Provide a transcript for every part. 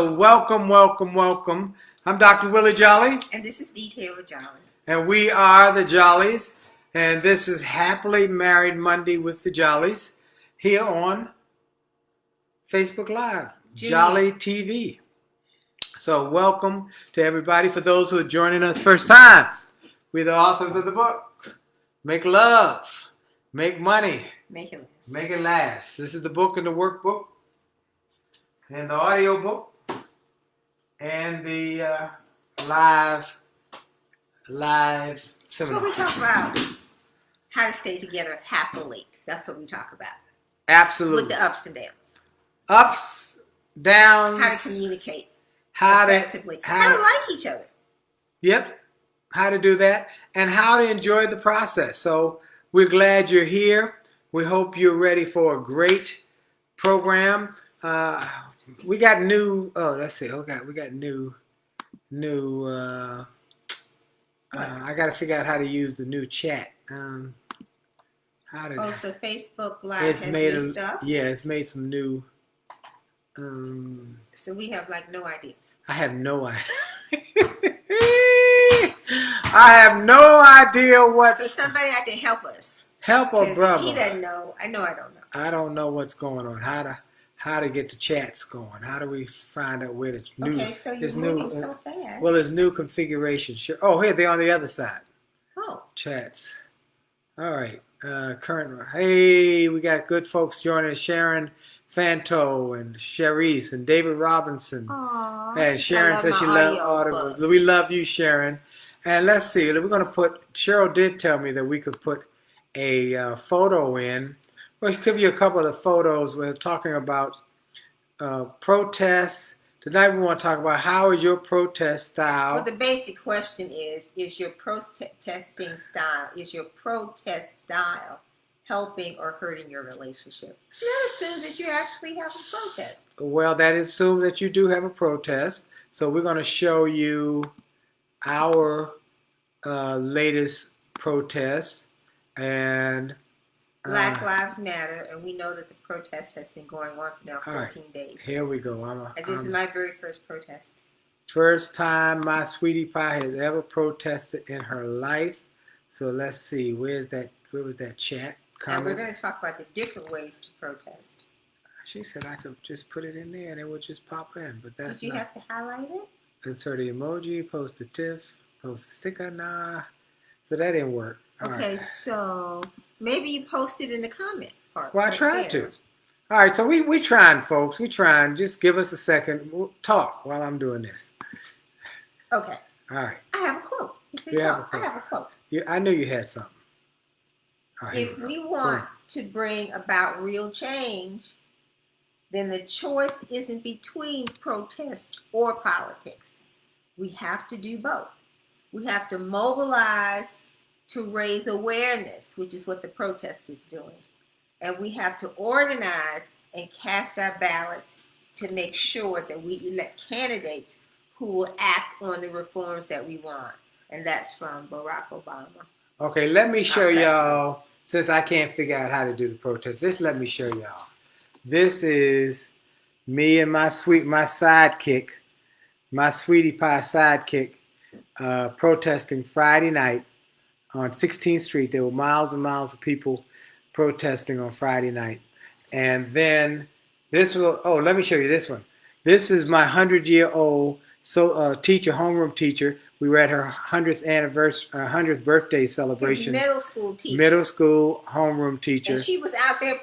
Welcome, welcome, welcome. I'm Dr. Willie Jolly. And this is Dee Taylor-Jolley. And we are the Jolleys. And this is Happily Married Monday with the Jolleys here on Facebook Live, Jolly TV. So welcome to everybody. For those who are joining us first time, we're the authors of the book, Make Love, Make Money, Make it last. Make It Last. This is the book and the workbook and the audio book. And the live seminar. So we talk about how to stay together happily. That's what we talk about. Absolutely. With the ups and downs. Ups, downs. How to communicate effectively. How to like each other. Yep. How to do that. And how to enjoy the process. So we're glad you're here. We hope you're ready for a great program. We got new. Oh, let's see. Okay, we got new. I got to figure out how to use the new chat. So Facebook Live has new stuff. Yeah, it's made some new. So we have no idea. I have no idea. I have no idea what. So somebody had to help us. Help a brother. He doesn't know. I know. I don't know. I don't know what's going on. How to get the chats going? How do we find out where the new? Okay, so you're moving so fast. Well, there's new configuration. Sure. Oh, here they're on the other side. Oh. Chats. All right. Current. Hey, we got good folks joining us. Sharon Fanto and Cherise and David Robinson. Aww. And Sharon says she loves Audible. We love you, Sharon. And let's see. We're going to put. Cheryl did tell me that we could put a photo in. We'll give you a couple of photos. We're talking about protests. Tonight we want to talk about how is your protest style. Well, the basic question is your protest style helping or hurting your relationship? That assumes that you actually have a protest. Well, that assumes that you do have a protest. So we're going to show you our latest protests. And Black Lives Matter, and we know that the protest has been going on for now 14 days. Here we go. This is my very first protest. First time my sweetie pie has ever protested in her life. So let's see. Where was that chat comment? And we're going to talk about the different ways to protest. She said I could just put it in there and it would just pop in, but that's Did you have to highlight it? Insert an emoji, post a TIFF, post a sticker. Nah. So that didn't work. Okay, so maybe you posted in the comment part. Well, I tried to. All right, so we trying, folks. We trying. Just give us a second. We'll talk while I'm doing this. Okay. All right. I have a quote. You said talk. I have a quote. I knew you had something. If we want to bring about real change, then the choice isn't between protest or politics. We have to do both. We have to mobilize to raise awareness, which is what the protest is doing. And we have to organize and cast our ballots to make sure that we elect candidates who will act on the reforms that we want. And that's from Barack Obama. Okay, let me show y'all, since I can't figure out how to do the protest, just let me show y'all. This is me and my sidekick, my sweetie pie sidekick, protesting Friday night on 16th Street. There were miles and miles of people protesting on Friday night. And then this was, let me show you this one. This is my 100-year-old teacher, homeroom teacher. We were at her 100th birthday celebration. Middle school teacher. Middle school homeroom teacher. And she was out there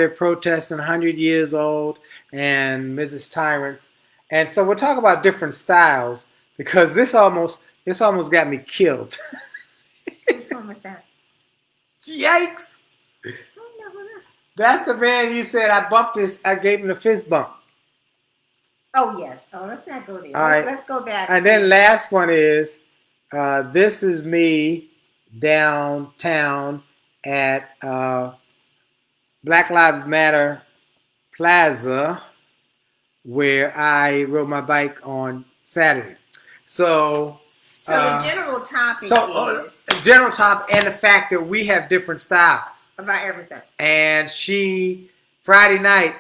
protesting. 100 years old, and Mrs. Tyrants. And so we'll talk about different styles because this almost got me killed. What was that? Yikes! That's the man you said I gave him a fist bump. Oh, yes. Oh, let's not go there. Let's go back. And then last one is, this is me downtown at Black Lives Matter Plaza where I rode my bike on Saturday. So the general topic is... general topic and the fact that we have different styles. About everything. And Friday night,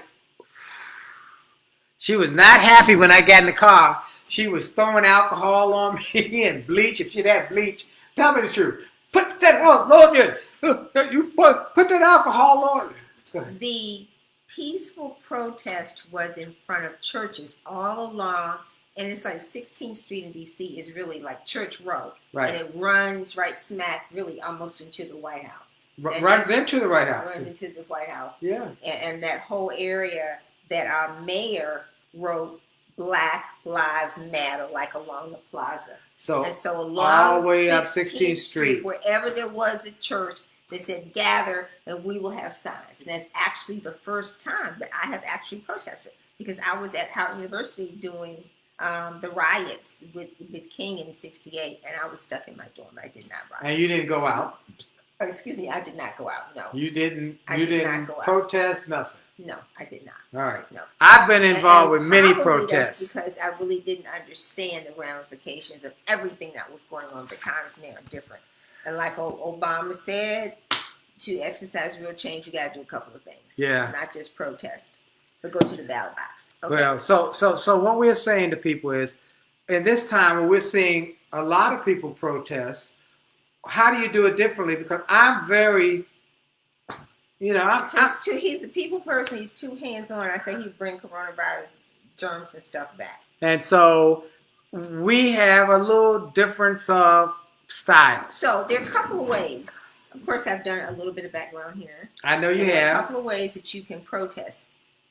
She was not happy when I got in the car. She was throwing alcohol on me and bleach. If she'd had bleach, tell me the truth. Put that, oh, Lord, you put that alcohol on. The peaceful protest was in front of churches all along, and it's like 16th Street in D.C. is really like Church Row. Right. And it runs right smack, really almost into the White House. Runs into the White House. Runs into the White House. Yeah. And that whole area that our mayor wrote Black Lives Matter, like along the plaza. So along all the way up 16th Street, wherever there was a church, they said gather and we will have signs. And that's actually the first time that I have actually protested, because I was at Howard University doing the riots with King in '68, and I was stuck in my dorm. I did not riot. And you didn't go out? Oh, excuse me, I did not go out. No. You didn't. I you did didn't not go protest. Nothing. No, I did not. All right. No. I've been involved with many protests. That's because I really didn't understand the ramifications of everything that was going on. But times now are different. And like Obama said, to exercise real change, you got to do a couple of things. Yeah. Not just protest, but go to the ballot box. Okay. Well, so what we're saying to people is, in this time when we're seeing a lot of people protest, how do you do it differently? Because I'm very, he's the people person. He's too hands-on. I say he'd bring coronavirus germs and stuff back. And so we have a little difference of style. So there are a couple of ways. Of course, I've done a little bit of background here. I know you have. There are a couple of ways that you can protest.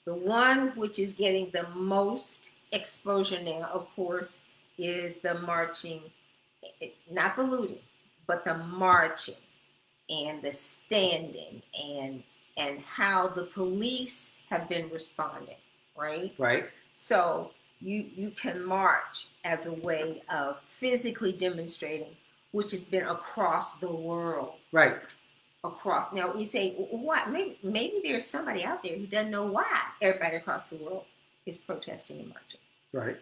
The one which is getting the most exposure now, of course, is the marching, not the looting, but the marching and the standing and how the police have been responding, right? Right. So you can march as a way of physically demonstrating, which has been across the world. Right. Across. Now you say, what? Maybe there's somebody out there who doesn't know why everybody across the world is protesting and marching. Right.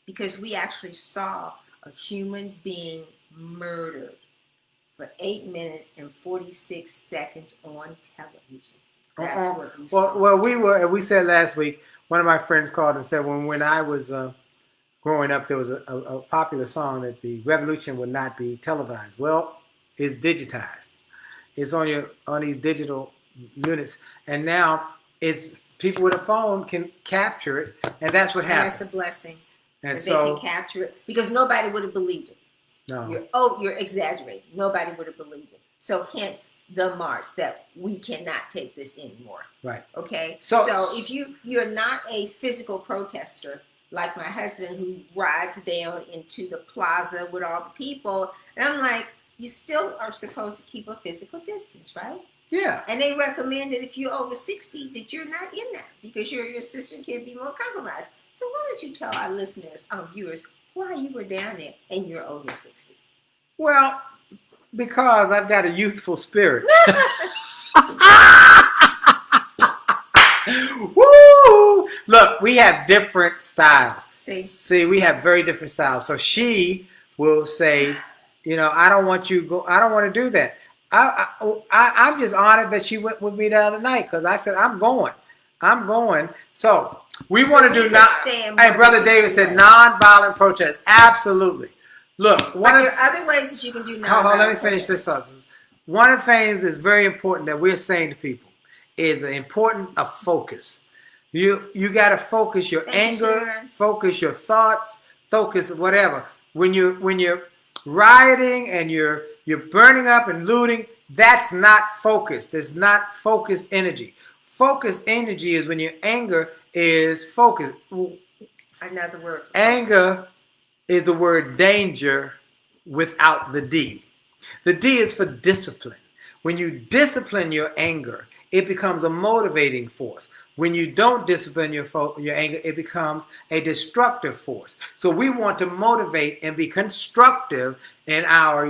Because we actually saw a human being murdered for 8 minutes and 46 seconds on television. That's what we saw. Well, we said last week, one of my friends called and said when I was growing up, there was a popular song that the revolution would not be televised. Well, it's digitized. It's on these digital units, and now it's people with a phone can capture it, and that's what happened. That's a blessing. And so they can capture it, because nobody would have believed it. No. You're exaggerating. Nobody would have believed it. So hence the march that we cannot take this anymore. Right. Okay. So if you're not a physical protester like my husband, who rides down into the plaza with all the people, and I'm like, you still are supposed to keep a physical distance, right? Yeah. And they recommend that if you're over 60, that you're not in that, because your system can be more compromised. So why don't you tell our listeners, our viewers, why you were down there and you're over 60? Well, because I've got a youthful spirit. Woo! Look, we have different styles. See, we have very different styles. So she will say, I don't want to do that. I'm just honored that she went with me the other night, because I said, I'm going. So we want to do hey, Brother David said nonviolent protest. Absolutely. Look, there are other ways that you can do nonviolent let me finish this up. One of the things that's very important that we're saying to people is the importance of focus. You got to focus your anger, focus your thoughts, focus whatever. When you're rioting and you're burning up and looting, that's not focused. There's not focused energy. Focused energy is when your anger is focused. Another word. Anger is the word danger without the D. The D is for discipline. When you discipline your anger, it becomes a motivating force. When you don't discipline your anger, it becomes a destructive force. So we want to motivate and be constructive in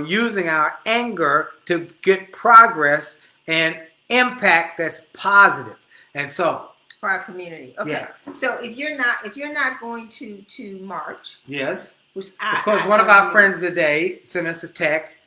using our anger to get progress and impact that's positive. And so for our community. Okay. Yeah. So if you're not going to march. Yes. Which because one of our friends today sent us a text.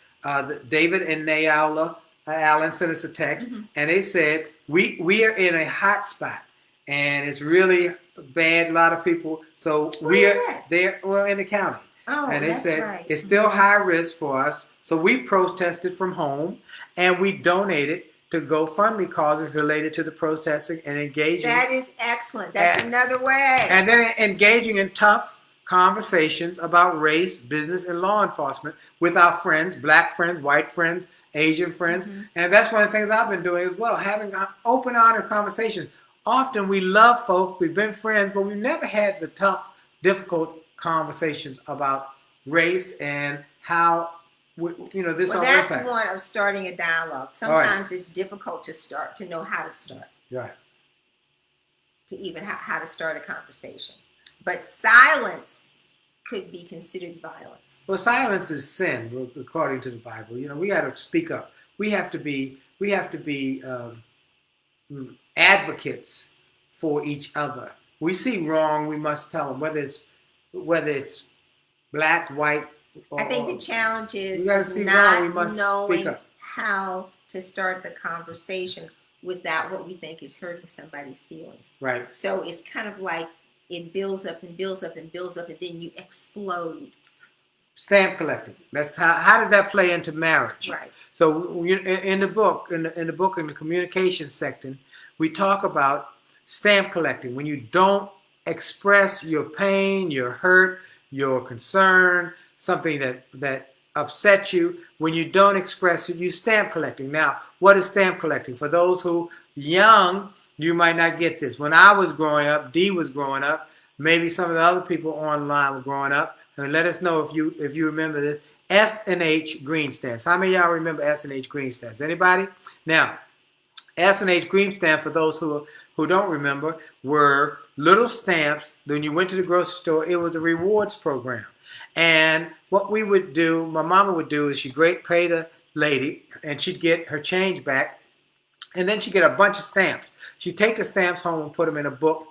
David and Nayala Allen sent us a text, and they said we are in a hot spot, and it's really banned a lot of people. So Where we're there, well, in the county. Oh, and they that's said right. it's still high risk for us. So we protested from home, and we donated to GoFundMe causes related to the protesting and engaging. That is excellent. That's another way. And then engaging in tough conversations about race, business, and law enforcement with our friends, black friends, white friends, Asian friends. And that's one of the things I've been doing as well, having open, honest conversations. Often we love folks, we've been friends, but we've never had the tough, difficult conversations about race and how, this well, all that's impact. one of starting a dialogue. Sometimes it's difficult to know how to start. Right. To even how to start a conversation. But silence could be considered violence. Well, silence is sin, according to the Bible. We got to speak up. We have to be advocates for each other. We see wrong, we must tell them, whether it's black, white. I think the challenge is not knowing how to start the conversation without what we think is hurting somebody's feelings. Right. So it's kind of like it builds up and builds up and builds up, and then you explode. Stamp collecting. That's how does that play into marriage? Right. So in the book, in the communication section, we talk about stamp collecting. When you don't express your pain, your hurt, your concern, something that upsets you, when you don't express it, you stamp collecting. Now, what is stamp collecting? For those who young, you might not get this. When I was growing up, Dee was growing up, maybe some of the other people online were growing up, and let us know if you remember this. S&H green stamps. How many of y'all remember S&H green stamps? Anybody? Now, S&H green stamps, for those who don't remember, were little stamps. When you went to the grocery store, it was a rewards program. And what we would do, my mama would do, is she'd pay the lady, and she'd get her change back, and then she'd get a bunch of stamps. She'd take the stamps home and put them in a book,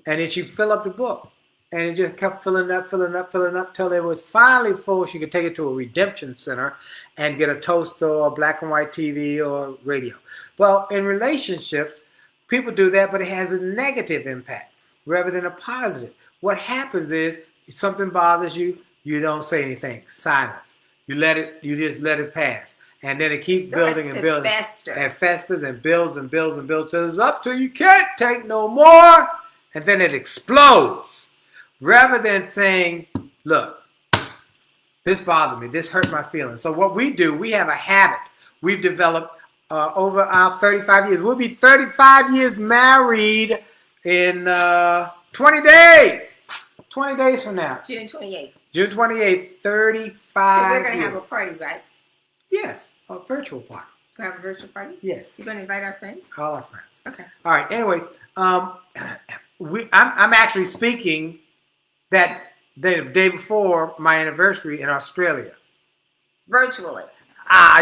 and then she'd fill up the book. And it just kept filling up till it was finally full. She could take it to a redemption center and get a toaster or a black and white TV or radio. Well, in relationships, people do that, but it has a negative impact rather than a positive. What happens is something bothers you, you don't say anything. Silence. You just let it pass. And then it keeps building and building. And festers and builds and builds and builds till it's up till you can't take no more. And then it explodes. Rather than saying, look, this bothered me, this hurt my feelings. So what we do, we have a habit we've developed over our 35 years. We'll be 35 years married in 20 days. 20 days from now. June 28th. June 28th, 35 So we're going to have a party, right? Yes, a virtual party. To have a virtual party? Yes. You're going to invite our friends? All our friends. Okay. All right, anyway, I'm actually speaking that day before my anniversary in Australia. Virtually.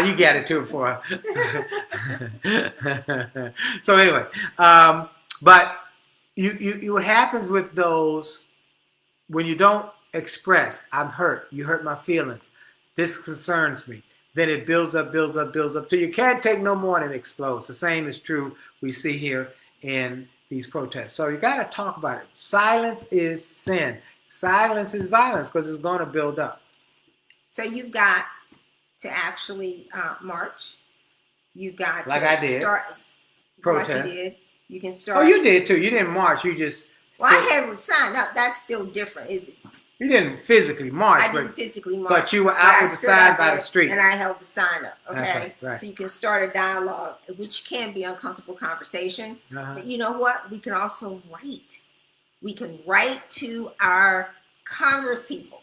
You got it too for So anyway, but you what happens with those when you don't express, I'm hurt, you hurt my feelings, this concerns me, then it builds up till you can't take no more and it explodes. The same is true we see here in these protests. So you got to talk about it. Silence is sin. Silence is violence because it's going to build up. So you've got to actually march. You got like to I did. Start protest. Like you did. You can start. Oh, you did too. You didn't march. You just. Well, I had signed up. That's still different, is it? You didn't physically march. I didn't physically march. But you were out with the sign by the street. And I held the sign up. Okay. That's right. So you can start a dialogue, which can be uncomfortable conversation. But you know what? We can also write. We can write to our Congress people,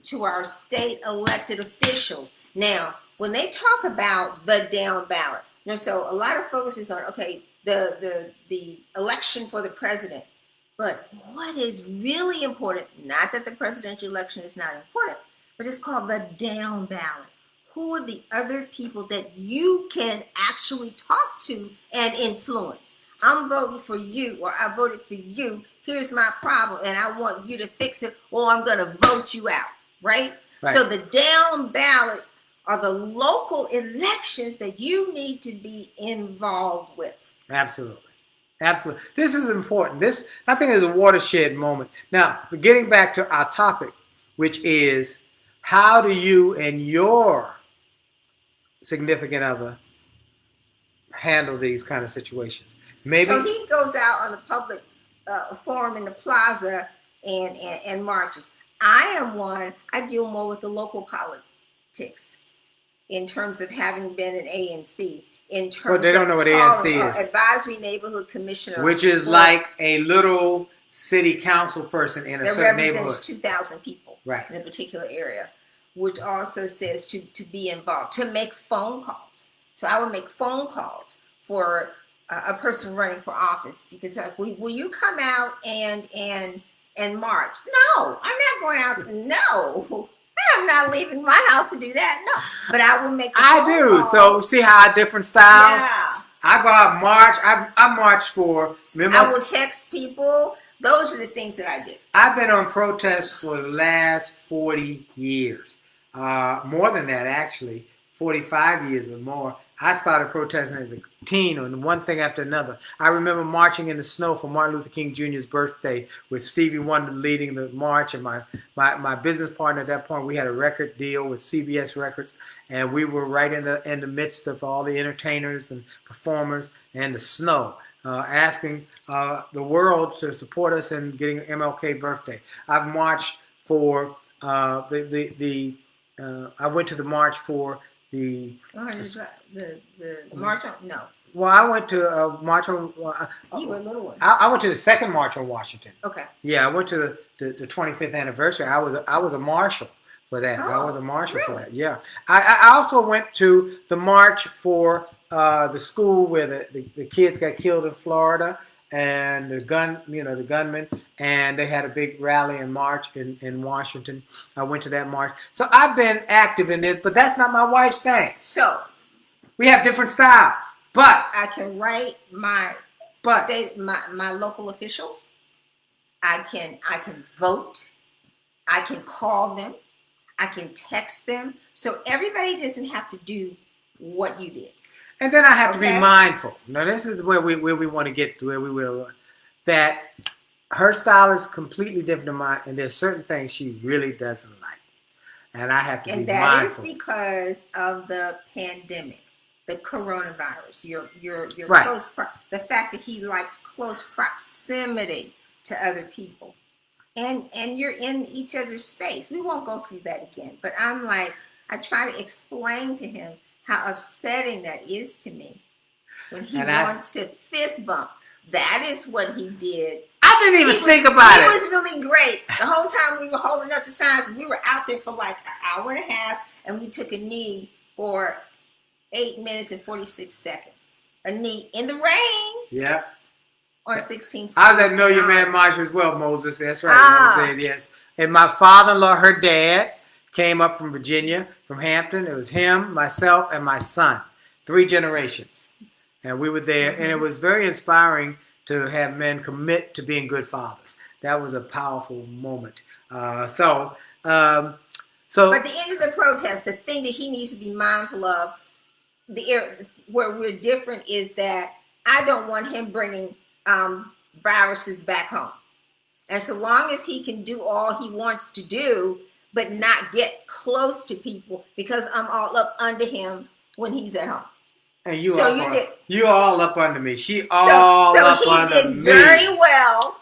to our state elected officials. Now, when they talk about the down ballot, so a lot of focus is on, okay, the election for the president. But what is really important, not that the presidential election is not important, but it's called the down ballot. Who are the other people that you can actually talk to and influence? I'm voting for you, or I voted for you. Here's my problem, and I want you to fix it, or I'm going to vote you out, right? So the down ballot are the local elections that you need to be involved with. Absolutely. Absolutely. This is important. This, I think, is a watershed moment. Now, getting back to our topic, which is how do you and your significant other handle these kind of situations? Maybe. So he goes out on the public forum in the plaza and marches. I am one. I deal more with the local politics in terms of having been an ANC. In terms well, they don't know what ANC is. Advisory neighborhood commissioner, which is like a little city council person in a certain neighborhood. That represents 2,000 people right. in a particular area, which also says to be involved, to make phone calls. So I would make phone calls for a person running for office because will you come out and march? No, I'm not going out. No. I'm not leaving my house to do that. No, but I will make. I do. So see how different styles. Yeah. I go out and march. I march for. Remember, I will text people. Those are the things that I do. I've been on protests for the last 40 years. More than that, actually, 45 years or more. I started protesting as a teen on one thing after another. I remember marching in the snow for Martin Luther King Jr.'s birthday with Stevie Wonder leading the march, and my business partner at that point, we had a record deal with CBS Records, and we were right in the midst of all the entertainers and performers and the snow, asking the world to support us in getting an MLK birthday. I've marched for I went to the march for the march on, no. Well, I went to a march on. You were a little one. I went to the second march on Washington. Okay. Yeah, I went to the 25th anniversary. I was a marshal for that. Oh, I was a marshal really? for that. Yeah. I also went to the march for the school where the kids got killed in Florida, and the gunmen, and they had a big rally and march in Washington. I went to that march. So I've been active in this, but that's not my wife's thing. So we have different styles, but I can write my local officials. I can vote. I can call them. I can text them. So everybody doesn't have to do what you did. And then I have to be mindful. Now, this is where we want to get to, where we will, that her style is completely different than mine, and there's certain things she really doesn't like. And I have to be mindful. And that is because of the pandemic, the coronavirus, your right. The fact that he likes close proximity to other people. And you're in each other's space. We won't go through that again. But I try to explain to him how upsetting that is to me when he wants to fist bump. That is what he did. I didn't even think about it. It was really great. The whole time we were holding up the signs, we were out there for like an hour and a half, and we took a knee for 8 minutes and 46 seconds. A knee in the rain. Yeah. On 16th Street. I was at Know Your Man March as well, Moses. That's right. Yes. And my father-in-law, her dad, came up from Virginia, from Hampton. It was him, myself, and my son. 3 generations. And we were there. And it was very inspiring to have men commit to being good fathers. That was a powerful moment. So but at the end of the protest, the thing that he needs to be mindful of, where we're different, is that I don't want him bringing viruses back home. And so long as he can do all he wants to do, but not get close to people, because I'm all up under him when he's at home. And you all up under me. She all up under me. So he did very well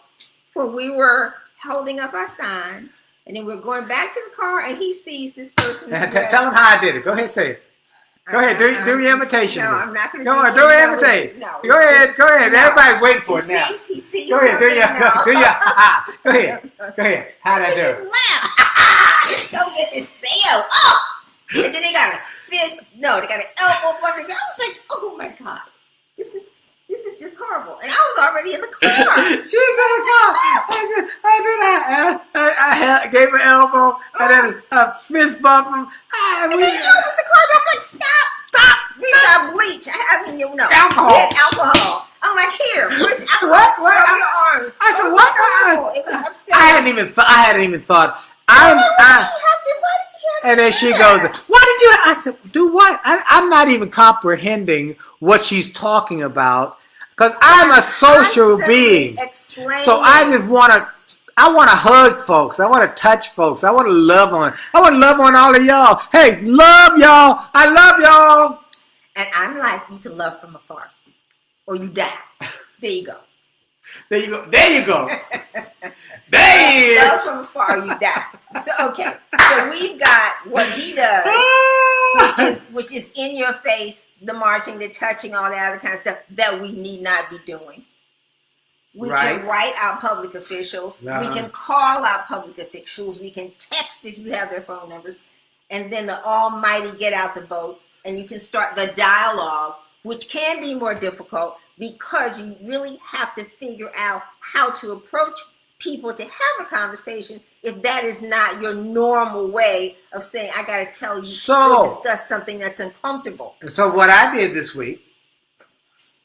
when we were holding up our signs, and then we're going back to the car, and he sees this person. Tell him how I did it. Go ahead, say it. Go ahead, do your imitation. No, I'm not going to. Come on, do your imitation. No, go ahead. No. Everybody's waiting for it now. He sees. Go ahead, Go ahead. How'd I do? Laugh. Let's go get this sale. Oh, and then they got a fist. No, they got an elbow under me. I was like, oh my God, this is just horrible. And I was already in the car. She was in the car. I gave her an elbow and then a fist bump him. And then he opens the car door. I'm like, stop. We got bleach. Alcohol. We had alcohol. I'm like, here. Where's alcohol? What? Rub your arms. I said, what? It was upsetting. I hadn't even thought. And then she goes, what did you? I said, do what? I'm not even comprehending what she's talking about. Because I'm a social being. So I just want to hug folks. I want to touch folks. I want to love on all of y'all. Hey, love y'all. I love y'all. And I'm like, you can love from afar, or you die. There you go. There you go. There you go. There he is. Love from afar, or you die. So okay. So we've got what he does, which is in your face, the marching, the touching, all that other kind of stuff that we need not be doing. We can write out public officials. We can call out public officials. We can text if you have their phone numbers. And then the almighty get out the vote. And you can start the dialogue, which can be more difficult because you really have to figure out how to approach people to have a conversation if that is not your normal way of saying, I got to tell you or discuss something that's uncomfortable. So what I did this week,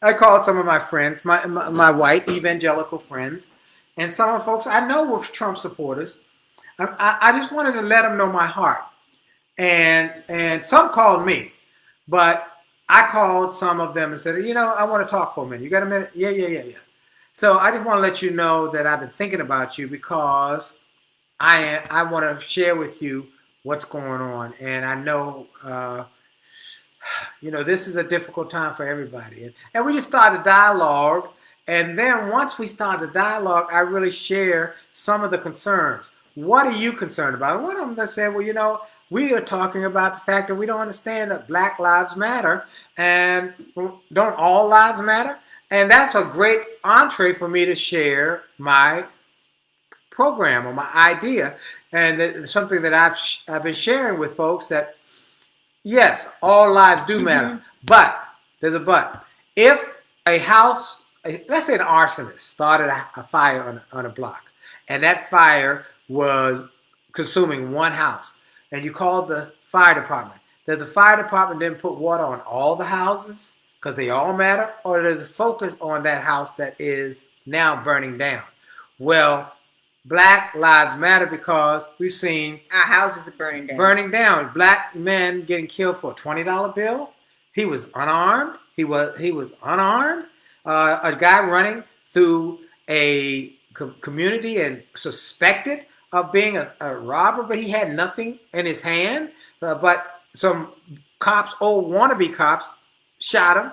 I called some of my friends, my white evangelical friends, and some of the folks I know were Trump supporters. I just wanted to let them know my heart. And some called me, but I called some of them and said, I want to talk for a minute. You got a minute? Yeah. So I just want to let you know that I've been thinking about you because I want to share with you what's going on. And I know, this is a difficult time for everybody. And we just started a dialogue. And then once we start the dialogue, I really share some of the concerns. What are you concerned about? And one of them that said, well, we are talking about the fact that we don't understand that Black lives matter and don't all lives matter? And that's a great entree for me to share my program or my idea. And it's something that I've been sharing with folks that, yes, all lives do matter. But, there's a but. If a house, let's say an arsonist started a fire on a block, and that fire was consuming one house, and you called the fire department. Does the fire department then put water on all the houses because they all matter? Or does it focus on that house that is now burning down? Well, Black lives matter because we've seen our houses are burning down. Black men getting killed for a $20 bill. He was unarmed. He was unarmed. A guy running through a community and suspected of being a robber, but he had nothing in his hand. But some cops, old wannabe cops, shot him.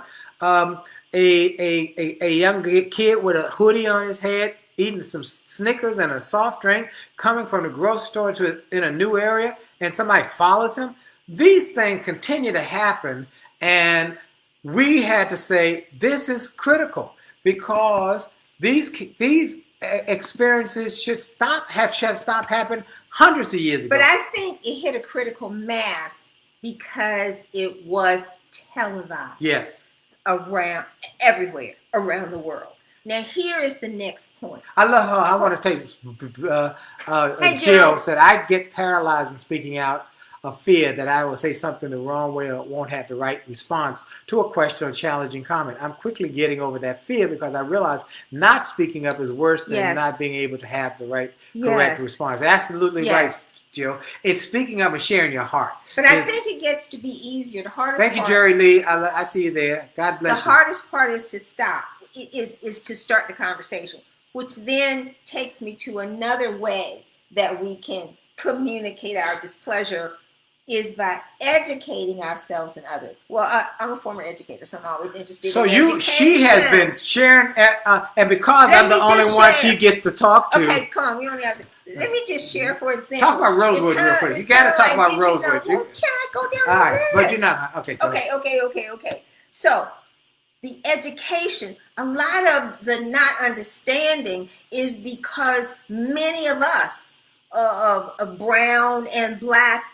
A young kid with a hoodie on his head, eating some Snickers and a soft drink, coming from the grocery store in a new area, and somebody follows him. These things continue to happen, and we had to say this is critical because these experiences should stop happening hundreds of years ago. But I think it hit a critical mass because it was televised. Yes. Everywhere around the world. Now here is the next point. I love her. I want to take Jill said I get paralyzed in speaking out of fear that I will say something the wrong way or won't have the right response to a question or challenging comment. I'm quickly getting over that fear because I realize not speaking up is worse than not being able to have the right correct response. Absolutely right, Jill. It's speaking up and sharing your heart. But I think it gets to be easier. The hardest Thank you, Jerry Lee. I see you there. God bless you. The hardest part is to stop. Is to start the conversation, which then takes me to another way that we can communicate our displeasure is by educating ourselves and others. Well, I'm a former educator, so I'm always interested in education. She has been sharing, and because I'm the only one she gets to talk to. Okay, come on, you don't have to. Let me just share, for example. Talk about Rosewood real quick. You got to talk about Rosewood. Well, can I go down all right, list? But you're not. Okay. Okay. So, the education, a lot of the not understanding is because many of us, of brown and Black,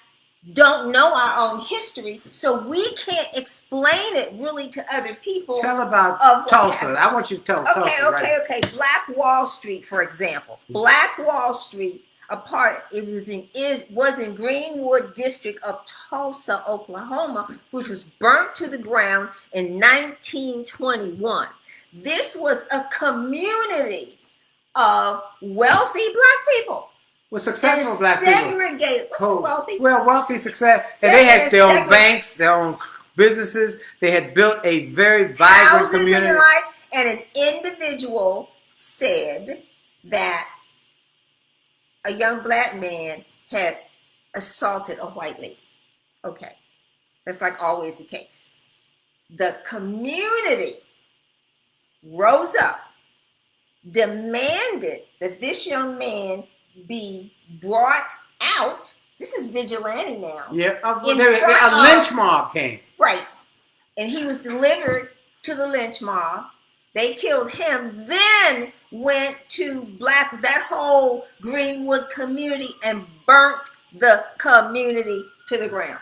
don't know our own history, so we can't explain it really to other people. Tell about Tulsa. I want you to tell Tulsa. Okay. Black Wall Street, for example. Black Wall Street, was in Greenwood District of Tulsa, Oklahoma, which was burnt to the ground in 1921. This was a community of wealthy Black people. Well, successful Black people. Segregated. What's wealthy? Well, wealthy success. And they had their own banks, their own businesses. They had built a very vibrant community. And an individual said that a young black man had assaulted a white lady. Okay, that's like always the case. The community rose up, demanded that this young man be brought out. This is vigilante now. Yeah, a lynch mob came. Right. And he was delivered to the lynch mob. They killed him, then went to that whole Greenwood community and burnt the community to the ground.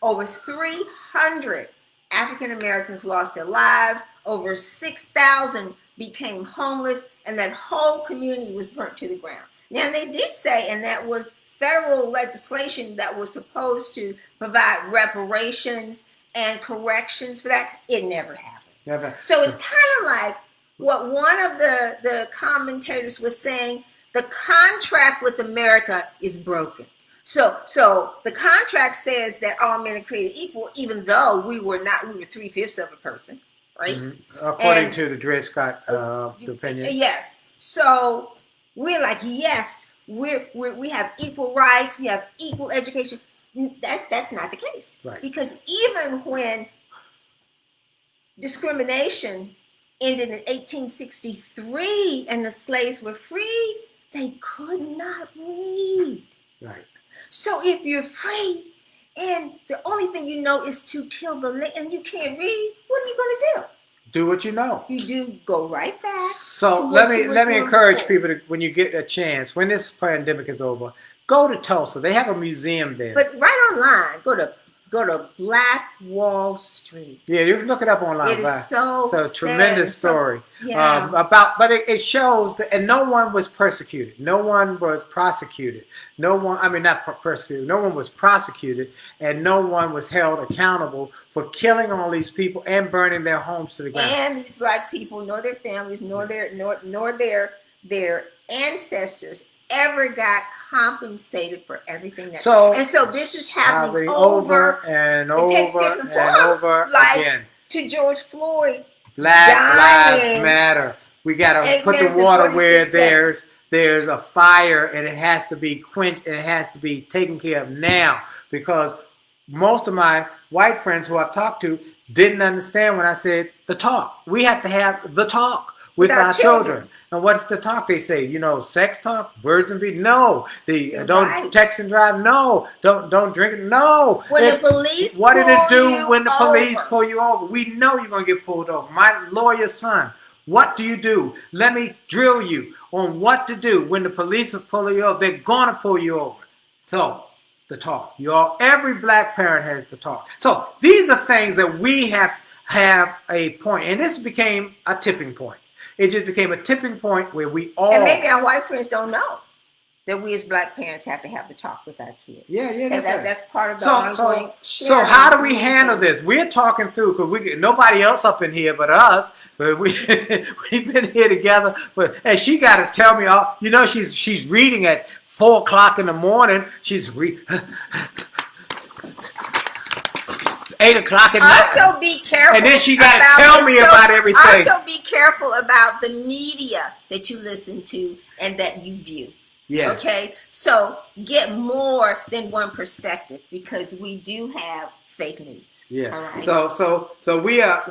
Over 300 African Americans lost their lives. Over 6,000 became homeless, and that whole community was burnt to the ground. Now, they did say, and that was federal legislation that was supposed to provide reparations and corrections for that. It never happened. Never. So it's kind of like what one of the commentators was saying: the contract with America is broken. So the contract says that all men are created equal, even though we were not. We were 3/5 of a person, right? Mm-hmm. According to the Dred Scott opinion. Yes. So we're like, yes, we have equal rights. We have equal education. That's not the case. Right. Because even when discrimination ended in 1863 and the slaves were free, they could not read. Right. So if you're free and the only thing you know is to till the land and you can't read, what are you going to do? Do what you know. You do go right back. So let me encourage people to, when you get a chance, when this pandemic is over, go to Tulsa. They have a museum there. But right online, go to Black Wall Street. Yeah, you can look it up online. It is so a tremendous story. Yeah. But it shows that, and no one was persecuted. No one was prosecuted. No one, I mean, not persecuted. No one was prosecuted, and no one was held accountable for killing all these people and burning their homes to the ground. And these black people, nor their families, nor their ancestors ever got compensated for everything that. So this is happening over and over. It takes different forms, over like again. To George Floyd. Black Lives Matter. We gotta put the water where there's a fire, and it has to be quenched, and it has to be taken care of now. Because most of my white friends who I've talked to didn't understand when I said the talk. We have to have the talk with our children. And what's the talk? They say, sex talk, birds and bees. No, don't text and drive. No, don't drink. No. When the police what did it do when the police pull you over? We know you're gonna get pulled over. My lawyer's son. What do you do? Let me drill you on what to do when the police will pull you over. They're gonna pull you over. So the talk, every black parent has the talk. So these are things that we have a point, and this became a tipping point. It just became a tipping point where we all... And maybe our white friends don't know that we as black parents have to have the talk with our kids. Yeah, that's part of the ongoing... So how do we handle this? We're talking through, because nobody else up in here but us. But we've been here together. And she got to tell me, she's reading at 4 o'clock in the morning. She's 8 o'clock at night. Also be careful. And then she got to tell me about everything. Also be careful about the media that you listen to and that you view. Yes. Okay? So get more than one perspective, because we do have fake news. Yeah. All right? So we are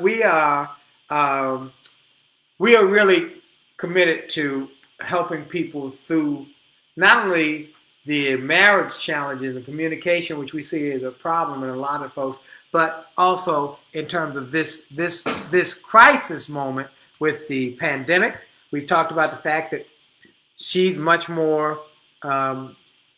really committed to helping people through not only the marriage challenges and communication, which we see as a problem in a lot of folks, but also in terms of this crisis moment with the pandemic. We've talked about the fact that she's much more a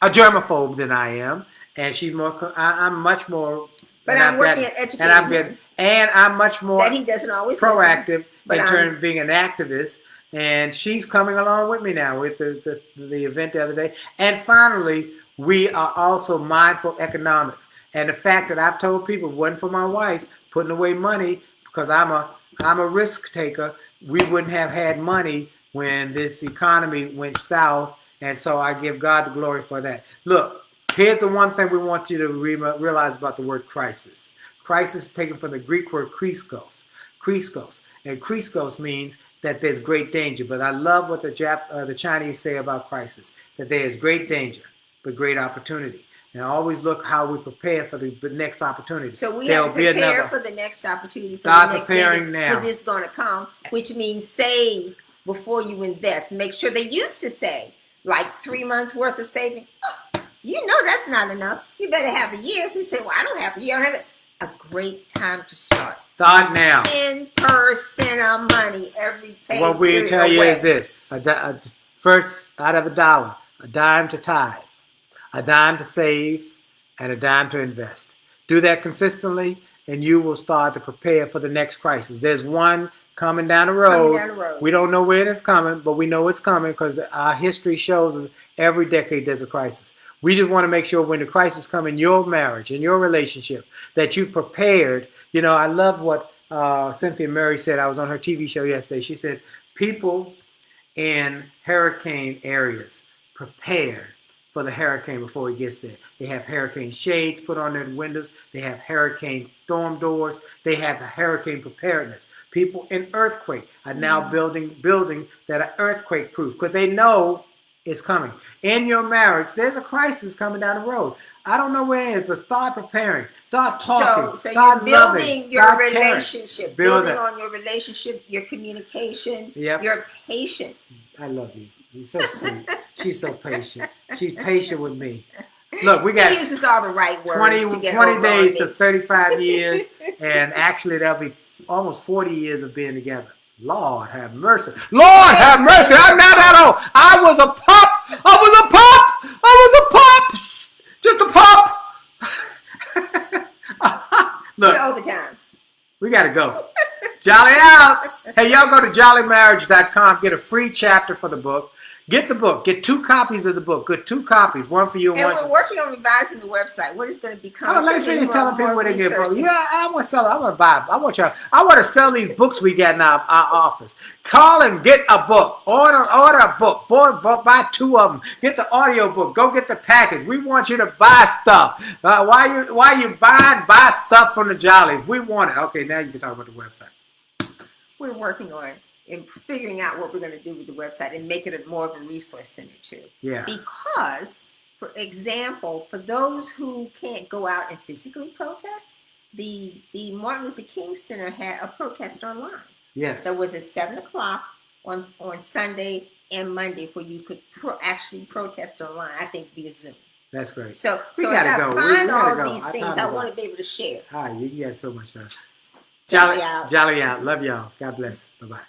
germaphobe than I am, and she's more. I'm much more. But I'm working at educating. I'm much more that he doesn't always proactive in terms of being an activist. And she's coming along with me now with the event the other day. And finally, we are also mindful economics. And the fact that I've told people, it wasn't for my wife putting away money, because I'm a risk taker, we wouldn't have had money when this economy went south. And so I give God the glory for that. Look, here's the one thing we want you to realize about the word crisis. Crisis is taken from the Greek word kriskos. Kriskos. And Criskos means that there's great danger. But I love what the Chinese say about crisis, that there is great danger, but great opportunity. And always look how we prepare for the next opportunity. So we have to prepare for the next opportunity, for Start the next preparing now. Because it's going to come, which means save before you invest. Make sure they used to say, like 3 months worth of savings. Oh, you know that's not enough. You better have a year. So you say, well, I don't have a year. I don't have it. A great time to start. Start now. 10% of money every pay. What we tell you is this. First, out of $1, a dime to tithe, a dime to save, and a dime to invest. Do that consistently, and you will start to prepare for the next crisis. There's one coming down the road. We don't know when it's coming, but we know it's coming because our history shows us every decade there's a crisis. We just want to make sure when the crisis comes in your marriage, in your relationship, that you've prepared. You know, I love what Cynthia Murray said. I was on her TV show yesterday. She said, people in hurricane areas prepare for the hurricane before it gets there. They have hurricane shades put on their windows. They have hurricane storm doors. They have the hurricane preparedness. People in earthquake are now building that are earthquake proof because they know it's coming. In your marriage, there's a crisis coming down the road. I don't know where it is, but start preparing. Start talking. So start you're building loving, your relationship. Building on your relationship, your communication, your patience. I love you. You're so sweet. She's so patient. She's patient with me. Look, we got he uses all the right words 20 days to 35 years, and actually that'll be almost 40 years of being together. Lord have mercy. Lord have mercy. I'm not that old. I was a pup. Just a pup. Look, we're overtime. We got to go. Jolly out. Hey, y'all go to jollymarriage.com. Get a free chapter for the book. Get the book. Get 2 copies of the book. Get 2 copies. One for you and one for... And we're working on revising the website. What is going to become... Oh, let me finish telling people where they get books. Yeah, I want to sell it. I want to buy it. I want to sell these books we got in our office. Call and get a book. Order a book. Buy 2 of them. Get the audio book. Go get the package. We want you to buy stuff. Why you buy stuff from the Jolleys? We want it. Okay, now you can talk about the website. We're working on and figuring out what we're going to do with the website and make it more of a resource center too. Yeah. Because, for example, for those who can't go out and physically protest, the Martin Luther King Center had a protest online. Yes. That was at 7 o'clock on Sunday and Monday, where you could actually protest online. I think via Zoom. That's great. So as I find all these things, I want to be able to share. All right, you get so much stuff. Jolly out. Love y'all. God bless. Bye-bye.